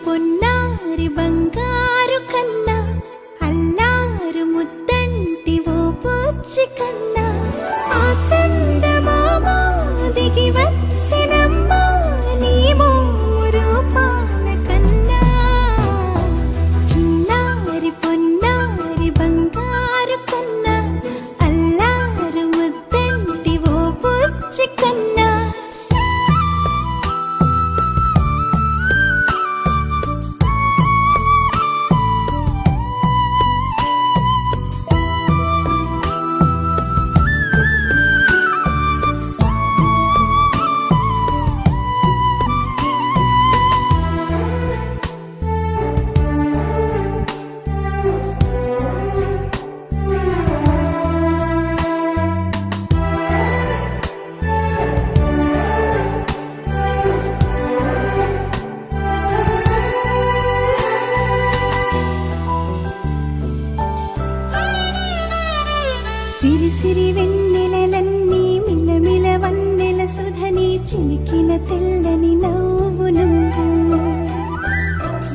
పొన్నారి బంగారు కన్నా అల్లారు ముద్దంటి ఓ పూచి కన్నా ఆ చందమామ దిగి వచ్చినమ్మ నీ రూపాన కన్నా చిన్నారి పొన్నారి బంగారు కన్నా అల్లారు ముద్దంటి ఓ పూచి కన్నా సిరి సిరి వెన్నెలలన్నీ మిలమిల వన్నెల సుధని చిలికిన తెల్లని నవ్వు నువ్వు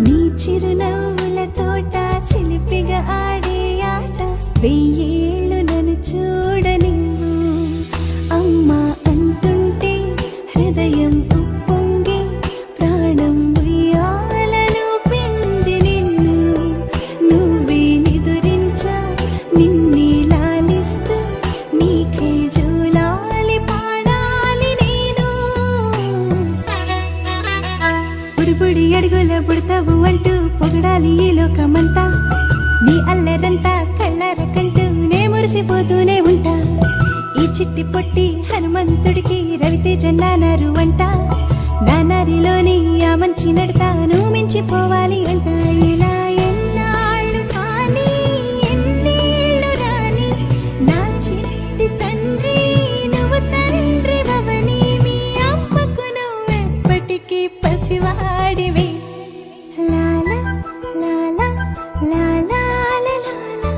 నీ చిరునవ్వుల తోట చిలిపిగా ఆడే ఆట వెయ్యేళ్ళు నన్ను చూడని అమ్మా అంటుంటే హృదయం ఉప్పొంగి ప్రాణం ఉయ్యాలలో పిండి నిన్ను నువ్వే నిదురించా నిన్నే బుడి అడుగుల పుడతావు అంటూ పొగడాలి ఈ లోకమంతా నీ అల్లరంతా కళ్ళరకంటూ నే మురిసిపోతూనే ఉంటా ఈ చిట్టి పొట్టి హనుమంతుడికి రవితేజ నానారు అంట నానారిలోని ఆ మంచి నడతాను మించిపోవాలి అంట ఇలా ఎన్నాళ్ళు కానీ ఎన్నేళ్ళు రాని నా చిట్టి తండ్రి నువ్వు తండ్రి వవని మీ అమ్మకు నువ్వెప్పటికీ పసివాడివి లాలా లాలా లాలా లాలా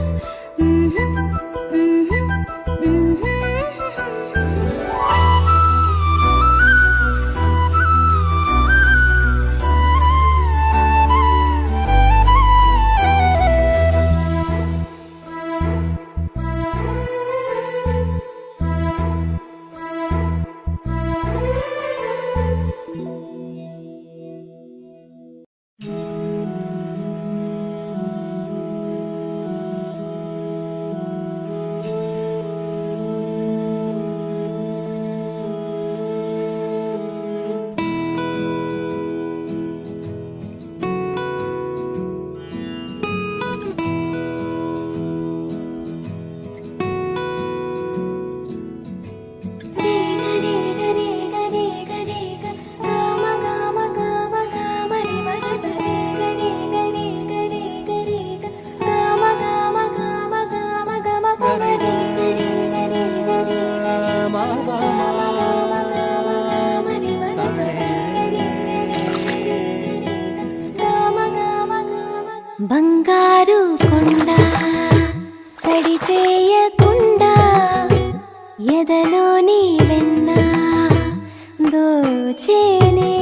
బంగారు కొండ సడి చేయకుండా ఎదలోని వెన్న దోచేనే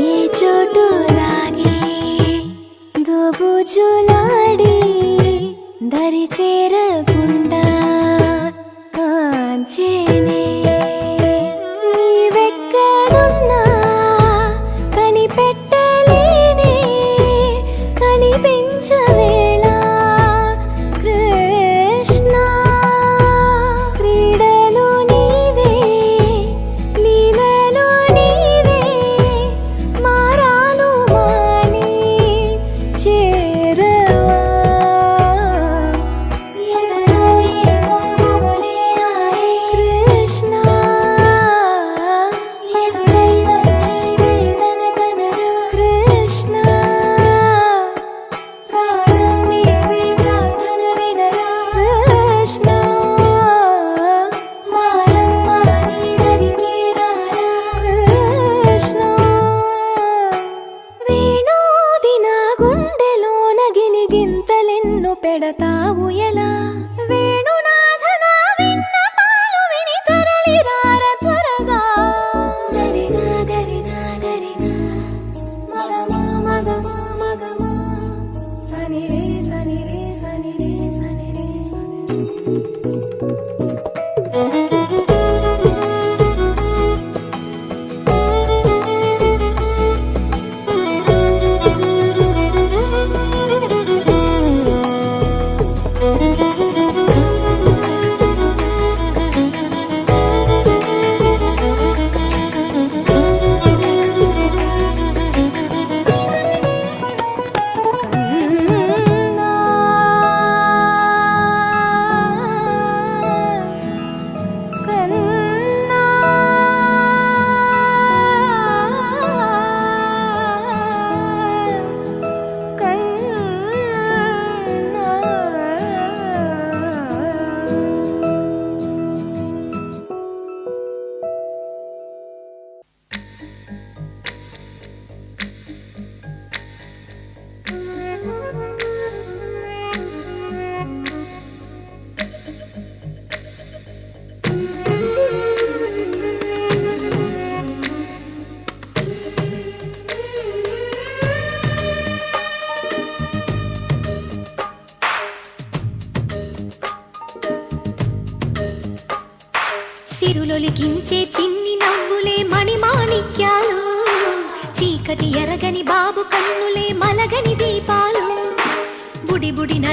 ఏ చోటు లాగే దోబుజులాడి దరి చేరకుండా కాంచేనే Yeah.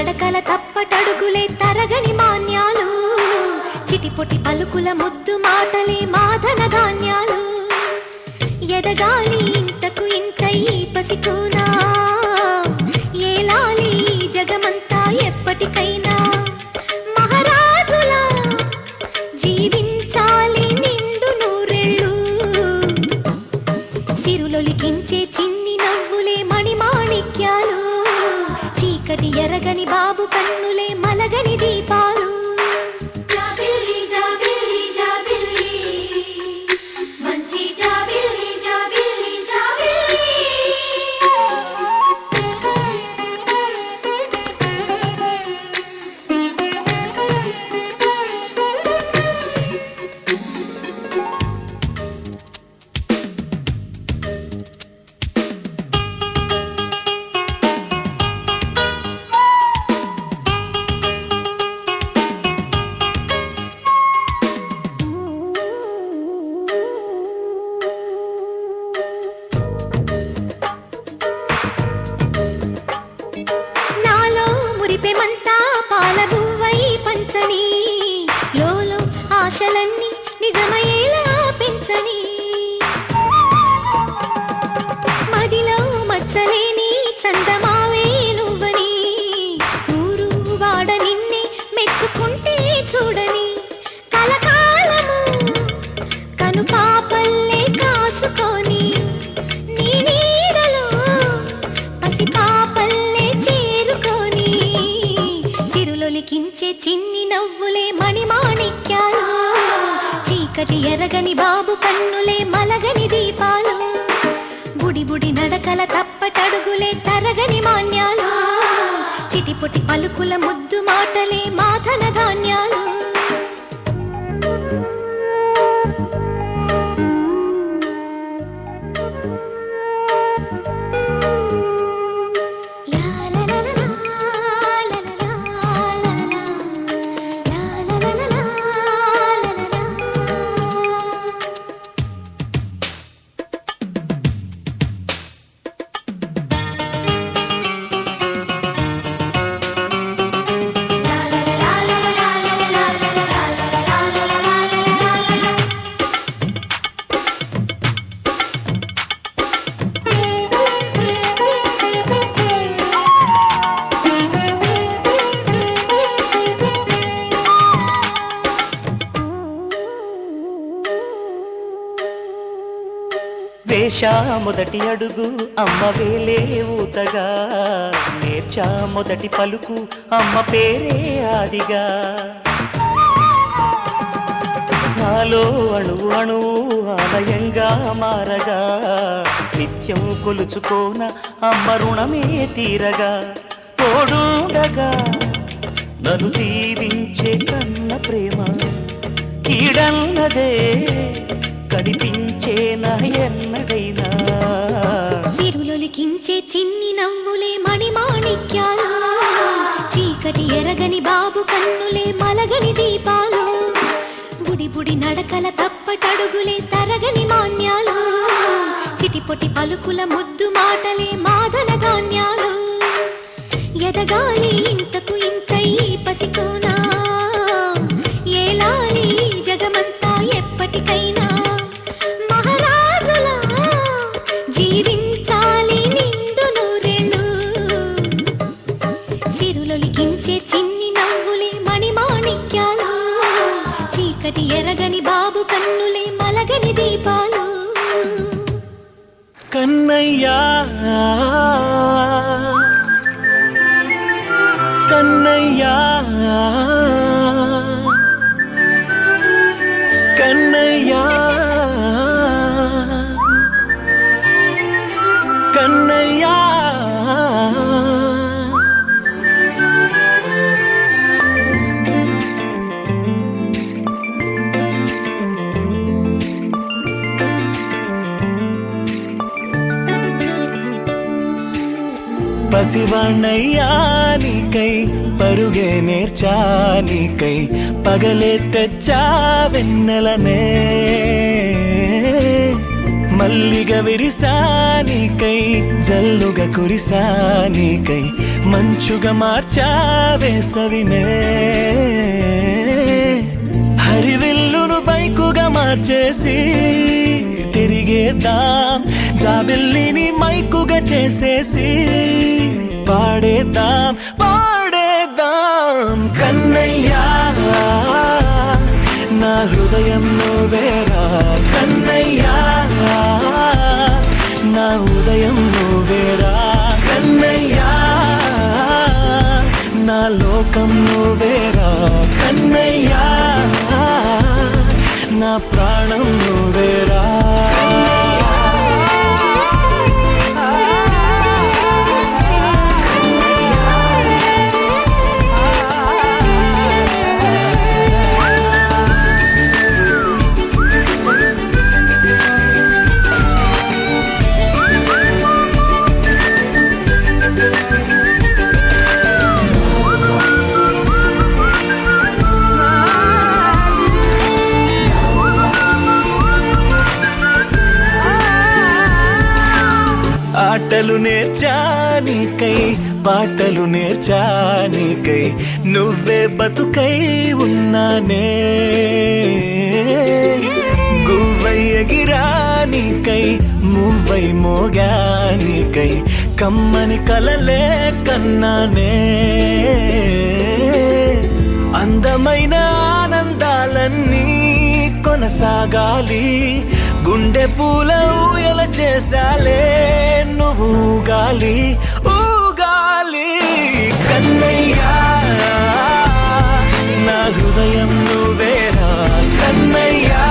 నడకల తప్పటడుగులే తరగని మాన్యాలు చిటిపొటి పలుకుల ముద్దు మాటలే మాధన ధాన్యాలు ఎదగాలి ఇంతకు ఇంతై పసికోనా ఏలాలి జగమంతా ఎప్పటికైనా మహారాజులా జీవించాలి నిండు నూరెళ్ళు సిరులొలికించే చిన్ని నవ్వులే మణిమాణిక్యాలు చీకటి ఎరగని బాబు కన్నులే మలగని దీపాలు మురిపెమంతా పాలబువ్వై పంచని లోలో ఆశలన్నీ నిజమయ్యేలా పెంచని మదిలో మచ్చలేని చందమావే నువ్వని ఊరు వాడ నిన్నే మెచ్చుకుంటే చూడని కలకాలము కను పాపల్లే కాసుకొని నీ నీడలో పసి పాపల్లే చేరుకొని సిరులొలికించే చిన్ని నవ్వులే మణిమాణిక్యాలు చీకటి ఎరగని బాబు కన్నులే మలగని దీపాలు బుడి బుడి నడకల తప్పటడుగులే తరగని మాన్యాలు చిటిపొటి పలుకుల ముద్దు మాటలే మాధన ధాన్యాలు వేశా మొదటి అడుగు అమ్మ వేలే ఊతగా నేర్చా మొదటి పలుకు అమ్మ పేరే ఆదిగా నాలో అణువు అణువు ఆలయంగా మారగా నిత్యం కొలుచుకోన అమ్మ రుణమే తీరగా తోడుండగా నన్ను దీవించే కన్న ప్రేమ కీడన్నదే కనిపించేనా ఎన్నడైనా సిరులొలికించే చిన్ని నవ్వులే మణిమాణిక్యాలు చీకటి ఎరగని బాబు కన్నులే మలగని దీపాలు బుడి బుడి నడకల తప్పటడుగులే తరగని మాన్యాలు చిటిపొటి పలుకుల ముద్దు మాటలే మాధన ధాన్యాలు ఎదగాలి ఇంతకు ఇంతై పసికోనా ఏలాలి జగమంతా ఎప్పటికైనా మహారాజులా జీవించాలి నిండు నూరెళ్ళు సిరులొలికించే చిన్ని నవ్వులే మణిమాణిక్యాలు చీకటి ఎరగని బాబు కన్నులే మలగని దీపాలు కన్నయ్యా కన్నయ్యా కన్నయ్యా కన్నయ్యా పసివాణ్ణయ్యా నీకై పరుగే నేర్చా నీకై పగలే తెచ్చా వెన్నెలనే మల్లిగ విరిసా నీకై జల్లుగా కురిసా నీకై మంచుగా మార్చావే సవినే హరివిల్లును బైకుగా మార్చేసి తిరిగేద్దాం జాబిల్లిని మైకుగా చేసేసి పాడేద్దాం కన్నయ్యా నా హృదయం నువ్వేరా కన్నయ్యా నా ఉదయం నువ్వేరా కన్నయ్యా నా లోకం నువ్వేరా కన్నయ్యా నా ప్రాణం నువ్వేరా ఆటలు నేర్చానికై పాటలు నేర్చానికై నువ్వే బతుకై ఉన్నానే గువ్వై ఎగిరానికై మువ్వై మోగానికై కమ్మని కలలే కన్నానే అందమైన ఆనందాలన్నీ కొనసాగాలి గుండె పూల ఊయల చేసాలే నువ్వు ఊగాలి ఊగాలి కన్నయ్యా నా హృదయం నువ్వేరా కన్నయ్యా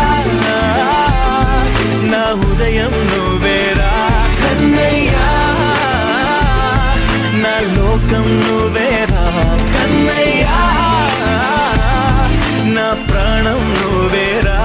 నా ఉదయం నువ్వేరా కన్నయ్యా నా లోకం నువ్వేరా కన్నయ్యా నా ప్రాణం నువ్వేరా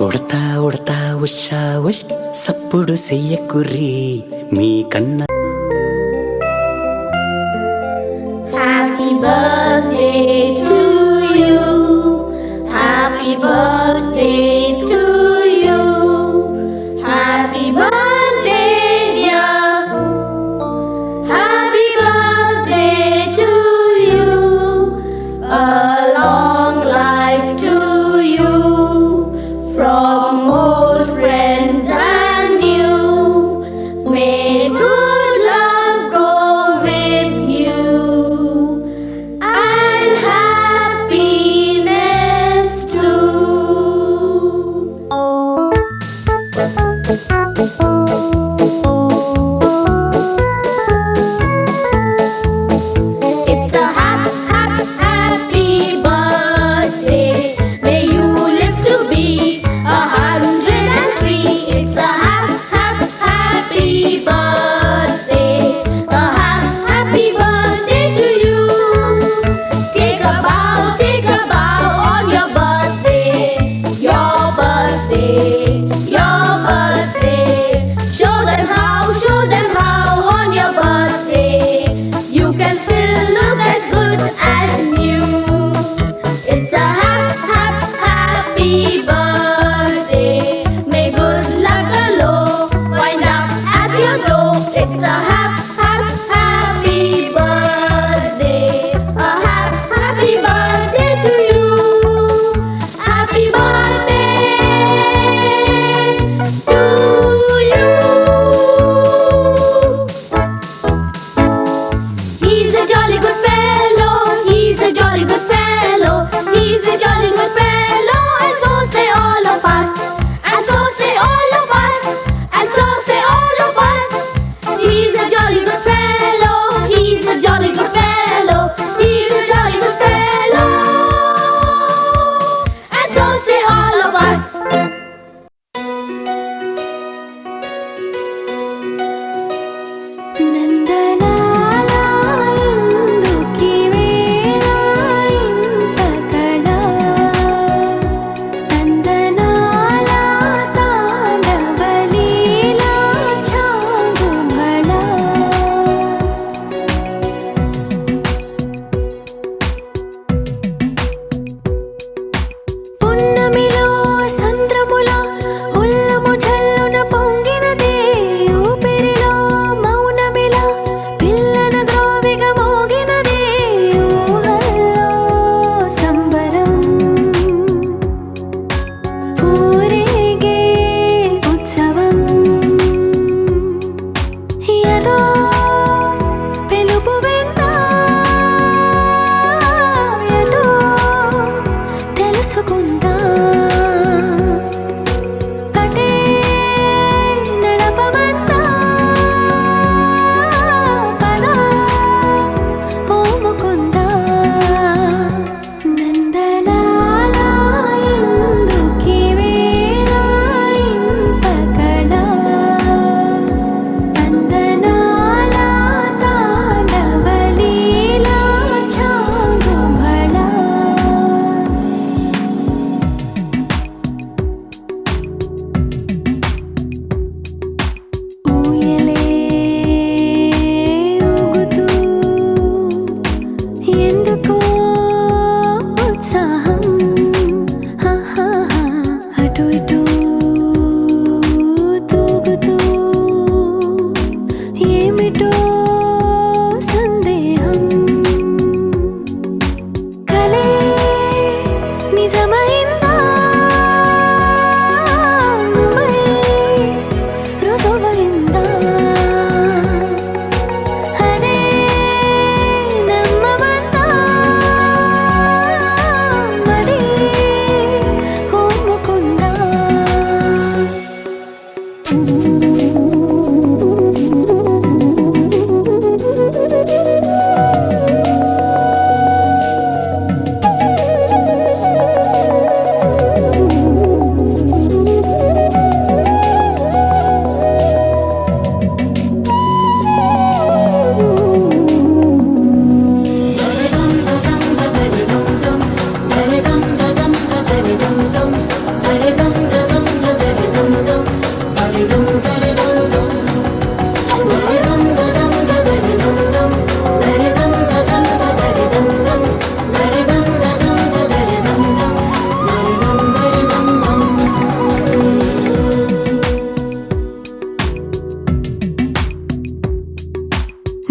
ఉడతా ఉడతా ఉషా ఉష్ సప్పుడు చెయ్యకుర్రి మీ కన్నా Happy birthday to you. Happy birthday to you. Happy birthday, dear. Happy birthday to you. A long life to you. From old friends and new. May good luck go with you. And happiness too. It's a happy birthday. May you live to be 103. It's a happy birthday. A happy birthday to you. Take a bow on your birthday. Your birthday, your birthday. Show them how on your birthday you can still look as good as new. It's a happy birthday. May good luck galore wind up at your door. It's a happy birthday. A happy birthday to you. Happy birthday. అటు ఇటు తూగుతూ ఏమిటో సందేహం కలే నిజమైందా రుజువైందా అదే నమ్మవద్దా మరి ఒప్పుకుందా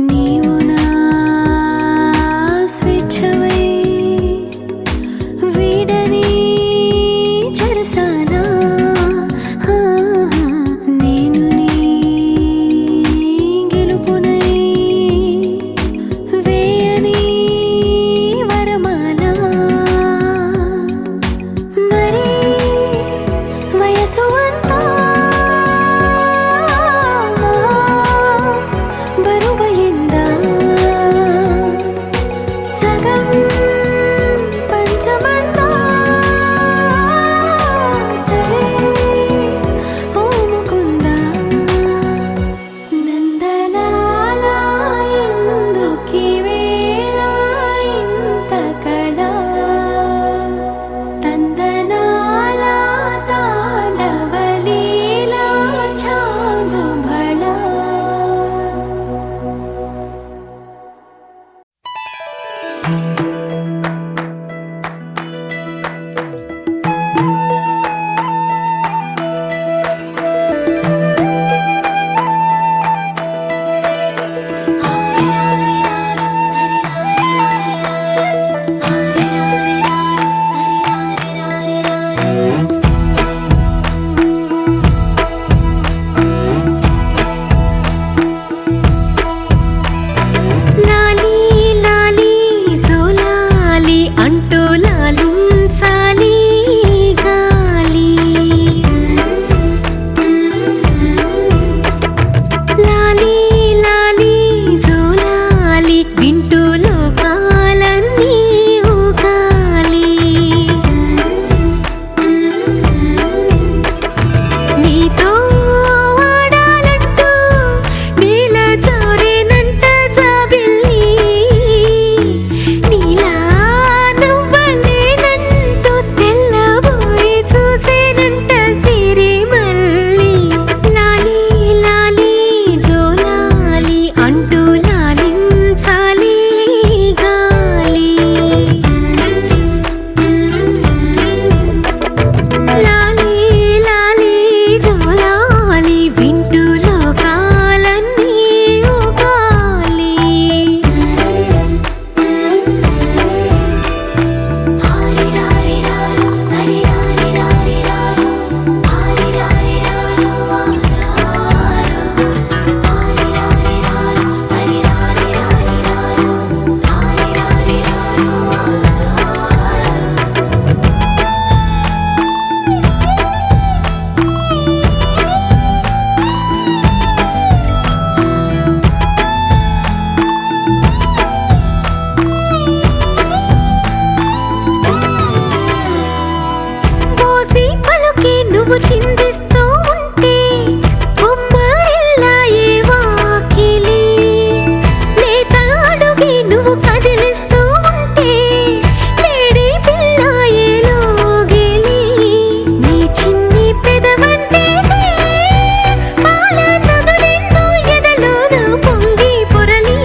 నీవు నా స్వేచ్ఛవై వీడని చెరసానా నేను నీ గెలుపునై వేయని వరమాల మరి వయసు అంతా బరువైందా సగం పంచమంతా సరే ఓముకుందా నందలాల ఎందుకీ వేళ ఇంత కళ తందనాల తాండవలీలా చాలు భళ లాలీ లాలీ జోలాలి అంటూ లాలించాలి గాలి లాలీ లాలీ జోలాలి వింటూ లోకాలన్నీ ఊగాలి నీతో ఆడాలంటూ నీల జారేనంట జాబిల్లి నీలా నువ్వలేనంటూ తెల్లబోయి చూసేనంట సిరిమల్లి లాలీ లాలీ జోలాలి అంటూ లాలించాలి గాలి లాలీ లాలీ జోలాలి వింటూ లోకాలన్నీ ఊగాలి పోసి పలుకి నువ్వు చిందిస్తూ ఉంటే బొమ్మరిల్లాయే వాకిలి లేత అడుగి నువ్వు కదిలిస్తూ ఉంటే లేడి పిల్లాయే లోగిలి నీ చిన్ని పెదవంటే పాల నదులెన్నో ఎదలోన పొంగి పొరలి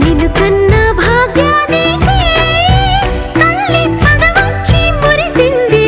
నిన్ను కన్న భాగ్యానికి తల్లి పదవచ్చి మురిసింది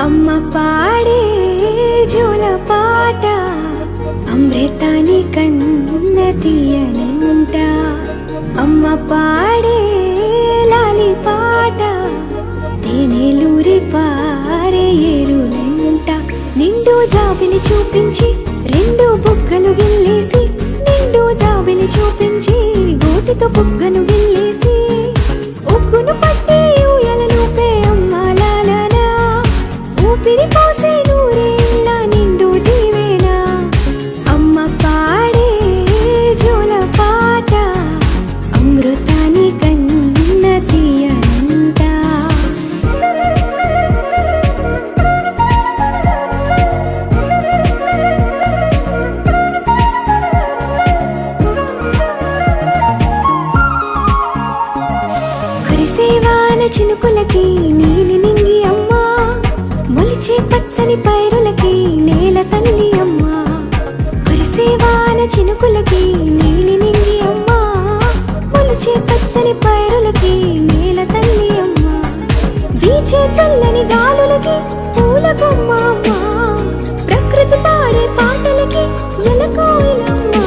అమ్మ పాడే జోల పాట అమృతాని కన్న తీయనంట అమ్మ పాడే లాలి పాట తేనెలూరి పారే ఏరులంట నిండు జాబిలి చూపించి రెండు బుగ్గలు గిల్లేసి నిండు జాబిలి చూపించి గోటితో బుగ్గను గిల్లేసి ఉక్కును పట్టి ఊయలను పే అమ్మాలనా ఊపిరి పోసే నూరేళ్ళ నిండు దీవేనా అమ్మ పాడే జోల పాట అమృతాని కన్న తీయనంట కురిసేవాన చినుకులకి నీలి నింగి అమ్మా మొలిచే పచ్చని పైరులకి నేల తల్లి అమ్మా కురిసేవాన చినుకులకి నీలి నింగి అమ్మా మొలిచే పచ్చని పైరులకి నేల తల్లి అమ్మా వీచే చల్లని గాలులకి పూల బొమ్మ అమ్మా ప్రకృతి పాడే పాటలకి ఎలకోయిలమ్మా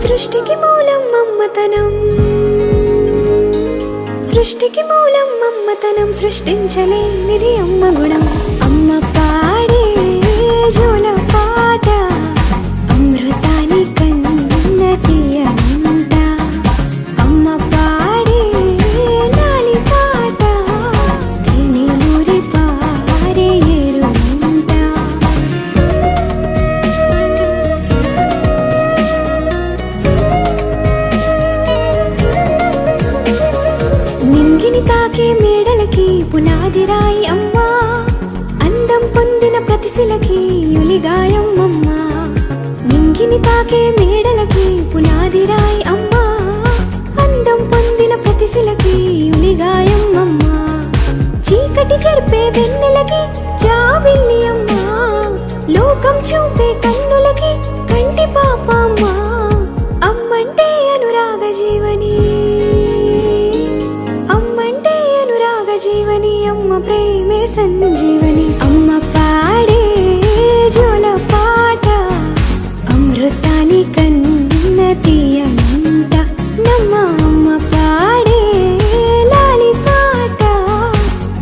సృష్టికి మూలం మమ్మతనం సృష్టికి మూలం మమ్మతనం సృష్టించలేనిది అమ్మ గుణం అమ్మ పాడే జోల పాట అమృతాని కన్న తీయనంట అమ్మ పాడే లాలి పాట తేనెలూరి పారే ఏరులంట నింగిని తాకే మేడలకి పునాది రాయి అమ్మా అందం పొందిన ప్రతిశిలకి యులిగాయం అమ్మా నింగిని తాకే మేడలకి పునాది రాయి అమ్మా అందం పొందిన ప్రతిశిలకి యులిగాయం అమ్మా చీకటి చెరిపే వెన్నెలకి జాబిల్లి అమ్మా లోకం చూపే కన్నులకి కంటి పాప అమ్మా అమ్మంటే అనురాగ జీవని అమ్మంటే అనురాగ జీవని అమ్మ ప్రేమే సంజీవని అమ్మ పాడే జోల పాట అమృతాని కన్న తీయనంట నమ్మ అమ్మ పాడే లాలి పాట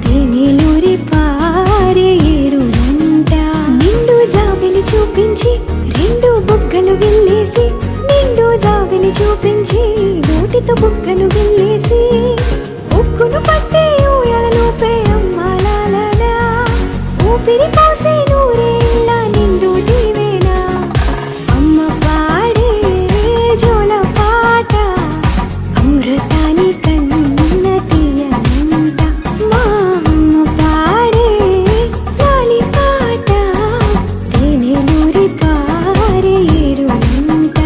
తేనెలూరి పారే ఏరులంట నిండు జాబిలి చూపించి రెండు బుగ్గలు గిల్లేసి నిండు జాబిలి చూపించి నోటితో బుగ్గను గిల్లేసి ఉక్కును పట్టి ఊయలను పే అమ్మాలనా ఊపిరి పోసే నూరేళ్ళ నిండు దీవేనా అమ్మ పాడే జోల పాట అమృతాని కన్న తీయనంట మా అమ్మ పాడే లాలి పాట తేనెలూరి పారే ఏరులంట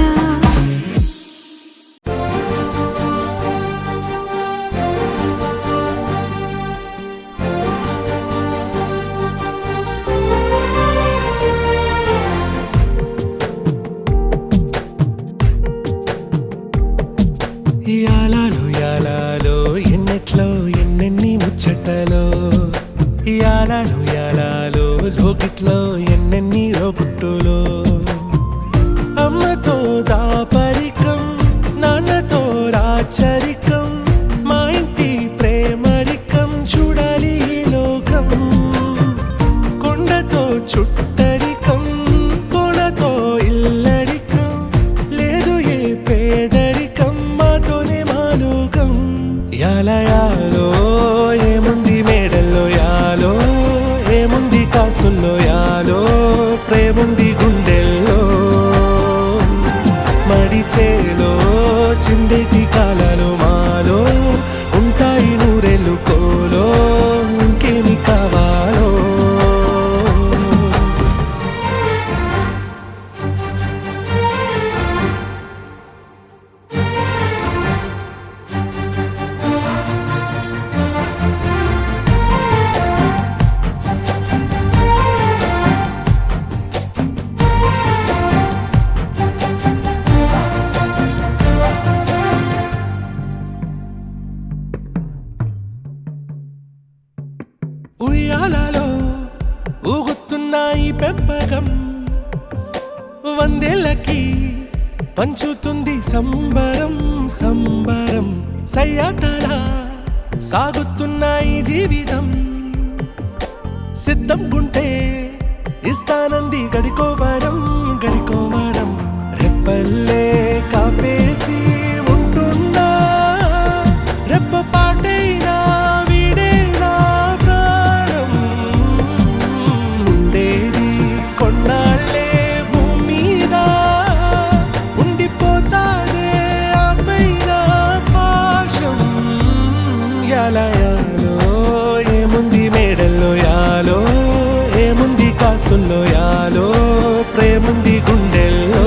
యాలాలో యాలాలో ఎన్నెట్లో ఎన్నెన్ని ముచ్చటలో యాలాలో యాలాలో లోకిట్లో ఎన్నెన్ని రోగుట్టులో అమ్మతో దాపరికం నాన్నతో రాచరికం మా ఇంటి ప్రేమరికం చూడాలి ఈ లోకం కొండతో చుట్టరికం కొనతో ఇల్లరికం లేదు ఏ పేదరికం మాతోనే మాలోకం యాలయాలో ఏముంది మేడల్లో యాలో ఏముంది కాసుల్లో యాలో ప్రేముంది గుండెల్లో మడిచేలో చిందేటి కాలాలు మాలో ఉంటాయి నూరెళ్ళు కోలో ఇంకేమి కావాలో ఉయ్యాలలో ఈ పెంపకం వందేళ్ళకి పంచుతుంది సంబరం సంబరం సయ్యాటలా సాగుతున్న ఈ జీవితం సిద్ధం గుంటే ఇస్తానంది గడికోవరం గడికోవరం రెప్పల్లే కాపేసి ఉంటున్నా రెప్ప పాటైనా వీడేనా ప్రాణం ఉండేది కొన్నాళ్ళే భూమి మీద ఉండిపోతానే ఆ పైన పాశం యాలయాలో ఏముంది మేడల్లో యాలో ఏముంది కాసుల్లో యాలో ప్రేముంది గుండెల్లో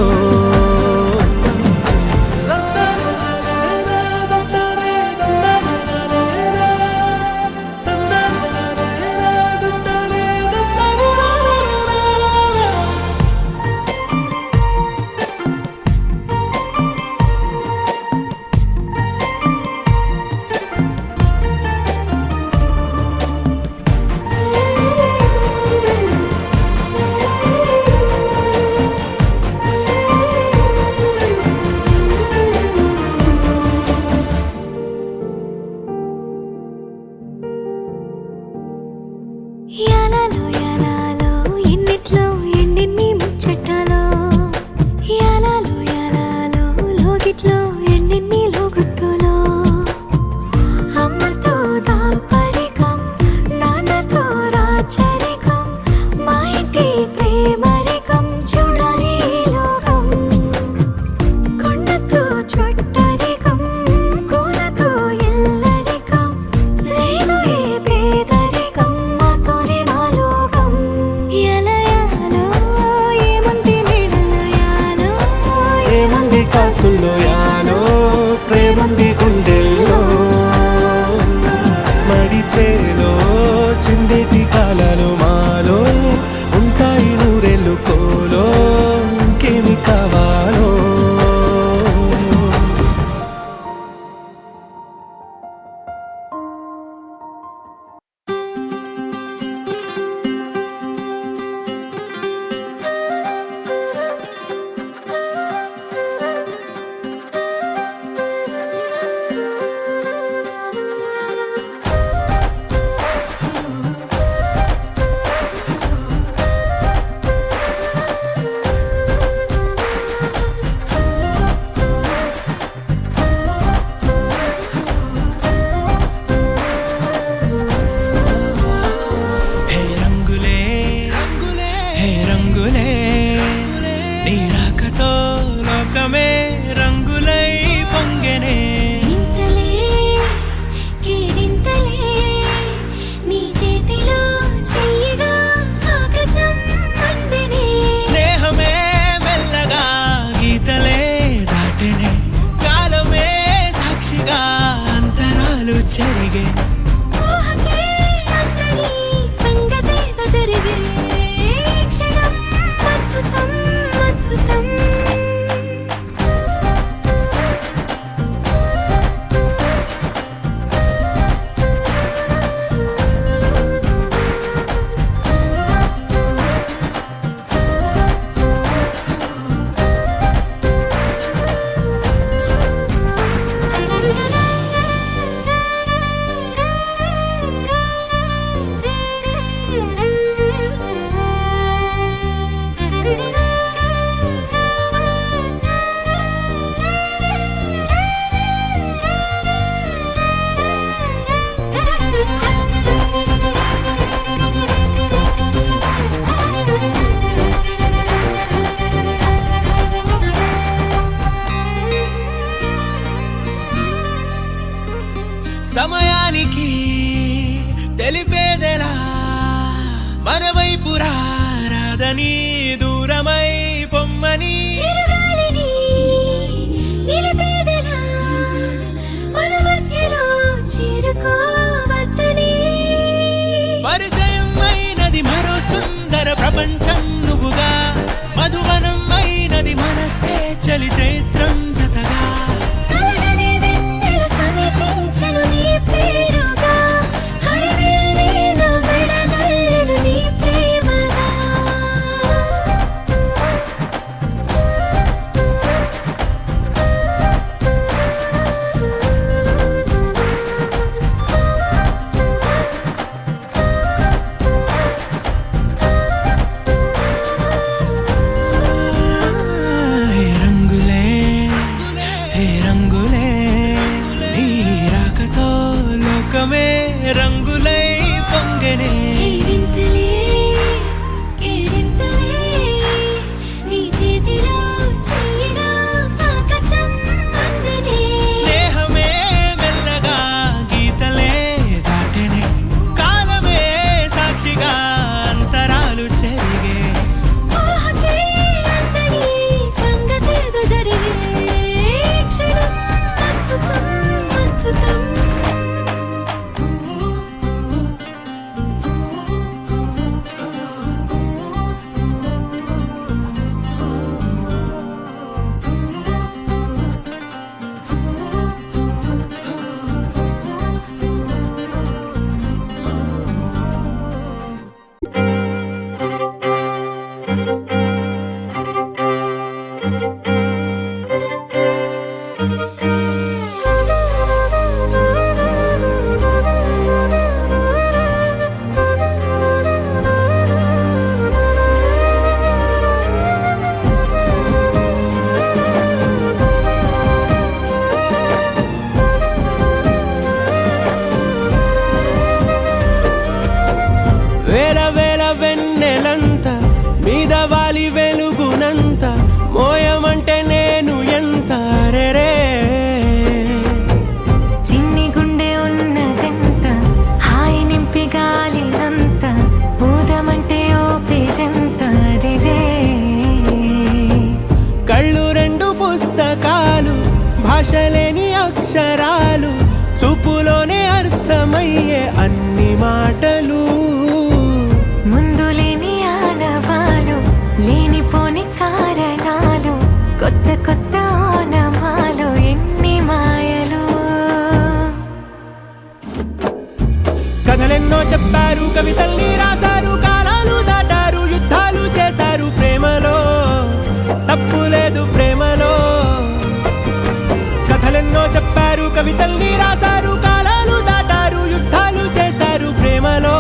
యాలాలో యాలాలో ఎన్నిట్లో ఎన్నెన్ని ముచ్చటలో యాలాలో యాలాలో లోగిట్లో ఎన్నెన్ని లోగుట్టులో అమ్మతో దాపరికం నాన్నతో రాచరికం మా ఇంటి ప్రేమరికం చూడాలి లోకం కొండతో చుట్టరికం కూలతో ఎల్లరికం లేదు ఏ పేదరికం మాతోనే మాలోకం యలయాలో ఏముంది మెడలో యాలో ఏముంది కాసుల్లో యాలో ప్రేముంది గుండెల్లో మడిచేలో చిందేటి కాలాలు మాలో ఉంటాయి నూరెళ్ళు కోలో ఇంకేమి కావాలో హే రంగులే హే రంగులే నీ రాకతో లోకమే రంగులై పొంగెనే ఇంతలే కేరింతలే నీ చేతిలో చెయ్యగా ఆకాశం అందనే స్నేహమే మెల్లగా గీతలే దాటెనే కాలమే సాక్షిగా అంతరాలు చెరిగే ఊహకే అందని సంగతేదో జరిగే క్షణం అద్భుతం అద్భుతం సమయానికి తెలిపేదెలా మన వైపు రాదని దూరమై పొమ్మని చిరుగాలిని నిలిపేదెలా మన మధ్యలో చేరుకోవద్దని పరిచయం అయినది మరో సుందర ప్రపంచం నువ్వుగా మధువనం అయినది మనసే చలి చైత్రం జతగా కలగని వెన్నెల సమీపించను నీ పేరుగా హరివెల్లి నా మెడదల్లెను నీ ప్రేమగా చెప్పారు కవితల్ని రాశారు కాలాలు దాటారు యుద్ధాలు చేశారు ప్రేమలో తప్పు లేదు ప్రేమలో కథలెన్నో చెప్పారు కవితల్ని రాశారు కాలాలు దాటారు యుద్ధాలు చేశారు ప్రేమలో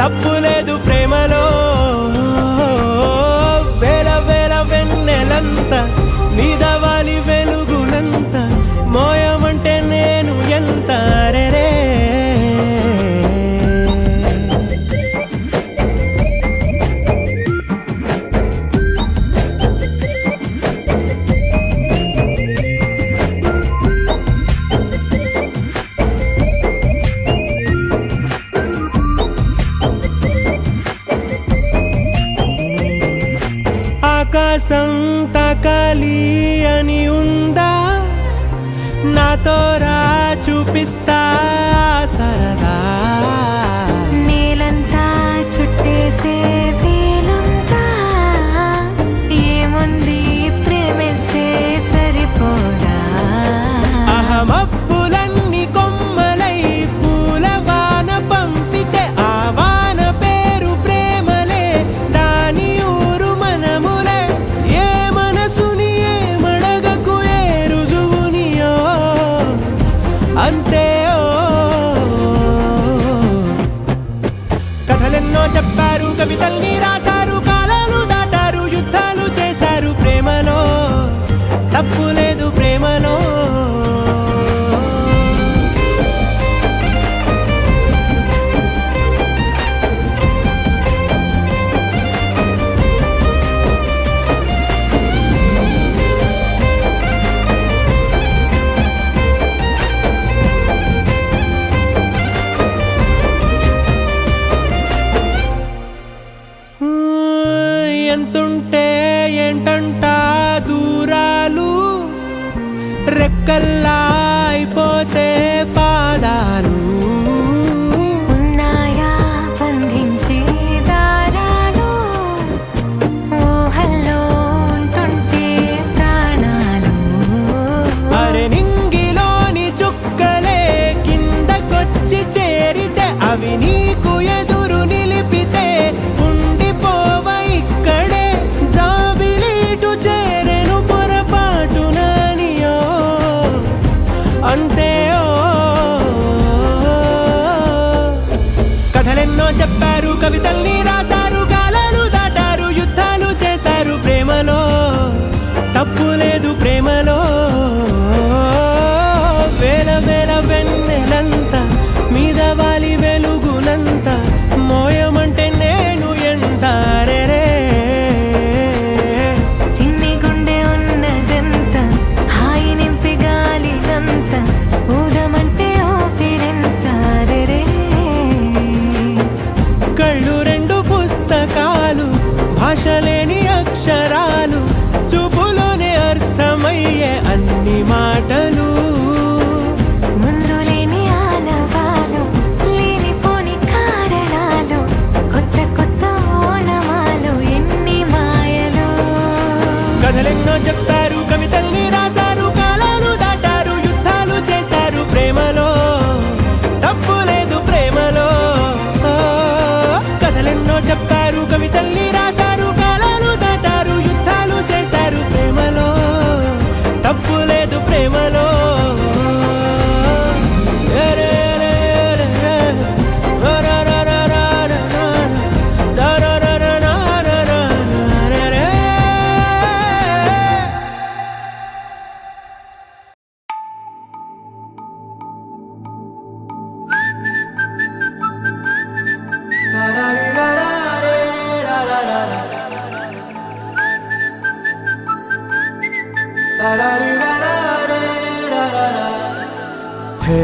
తప్పు లేదు ప్రేమలో వేల వేల వెన్నెలంత నీదవాలి వెలుగునంత మోయమంటే నేను ఎంత రే ఆకాశం తాకాలి అని ఉందా నాతో రా చూపిస్తా సరదా నేలంతా చుట్టేసే వేలంతా ఏముంది ప్రేమిస్తే సరిపోదా అహమప్పులన్నీ కొమ్మలై పూలవాన పంపితే ఆ వాన పేరు ప్రేమలే దాని ఊరు మనములే ఏ మనసుని ఏ మడగకు ఏ రుజువునియో అంతే కథలెన్నో చెప్పారు కవితల్ని రాశారు కాలాలు దాటారు యుద్ధాలు చేశారు ప్రేమలో తప్పు లేదు ప్రేమలో ఎంతుంటే ఏంటంట దూరాలు రెక్కల్లా అయిపోతే పాదాలు ఉన్నాయా బంధించే దారాలు ఊహల్లో ఉంటుంటే ప్రాణాలు అరే నింగిలోని చుక్కలే కిందకొచ్చి చేరితే అవి నీకు ఎదురు నిలిపితే ఉండిపోవ ఇక్కడే జాబిలీటు చేరెను పొరపాటుననియో అంతే కథలెన్నో చెప్పారు కవితల్ని రాశారు కాలాలు దాటారు యుద్ధాలు చేశారు ప్రేమలో తప్పు లేదు ప్రేమలో వేల వేల వెన్నెలంత మీద వాలి వెలుగునంత మోయమంటే నేను ఎంత రే చిన్ని గుండె ఉన్నదంత హాయి నింపి గాలినంత ఊదమంటే ఓపిరెంత రే కళ్ళు రెండు పుస్తకాలు భాష లేని అక్షరాలు చూపులోనే అర్థమయ్యే అన్ని మాటలు ముందు లేని ఆనవాలు లేనిపోని కారణాలు కొత్త కొత్త ఓనమాలు ఎన్ని మాయలు కథలెన్నో చెప్పారు కవితల్ని రాశారు కాలాలు దాటారు యుద్ధాలు చేశారు ప్రేమలో తప్పు లేదు ప్రేమలో కథలెన్నో చెప్పారు కవితల్ని రాశారు కాలాలు దాటారు యుద్ధాలు చేశారు ప్రేమలో తప్పు లేదు ప్రేమలో హే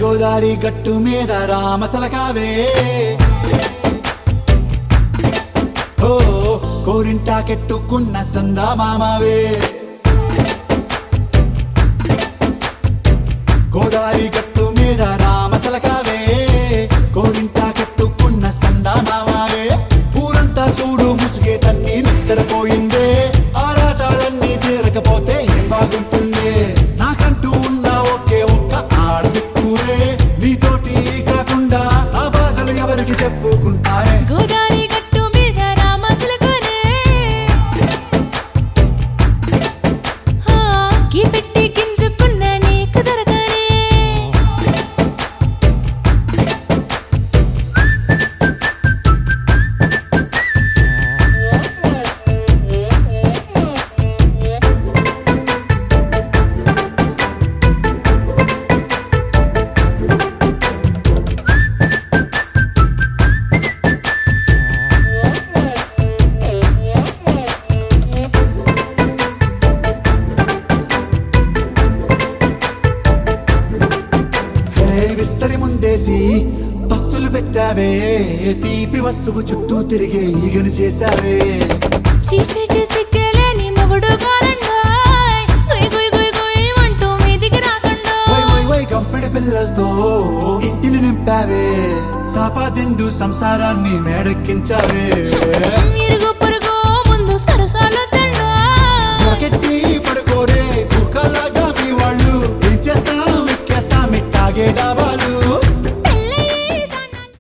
గోదారి గట్టు మీద రామసలకావే ఓ కోరింటాకెట్టుకున్న సందా మామావే గోదారి గట్టు మీద రామసలకావే కోరింటాకెట్టుకున్న సందా మామావే ఊరంతా చూడు ముసుగే తన్ని నిద్రపోయిందే ఆరాటాలన్నీ తీరకపోతే ఏం బాగుంటుందే నాకంటూ ఉన్న ఒకే ఒక్క ఆడదిక్కురే నీతోటి కాకుండా నా బాధలు ఎవరు ఊరికి చెప్పుకుంటారే గోదారి గట్టు మీద రామసులకునే కీ పెట్టి గింజుకున్న నీకు దొరకనే విస్తరి ముందేసి పస్తులు పెట్టావే తీపి వస్తువు చుట్టూ తిరిగే ఈగను చేశావే చీచీ చేసి కేలేని మొగుడు గారండాయ్ గుయ్ గుయ్ గుయ్ గుయ్ అంటూ మీదికి రాకండా వై వై వై గంపెడి పిల్లలతో ఇంటిని నింపావే సాపాదిండు సంసారాన్ని మేడెక్కించావే ఇరుగు పొరుగు ముందు సరసాలు తిండా దొరకెట్టి పడుకోరే కుక్కలాగా మీ వాళ్ళు ఏం చేస్తాం ఎక్కేస్తాం ఇట్టాగే డాబా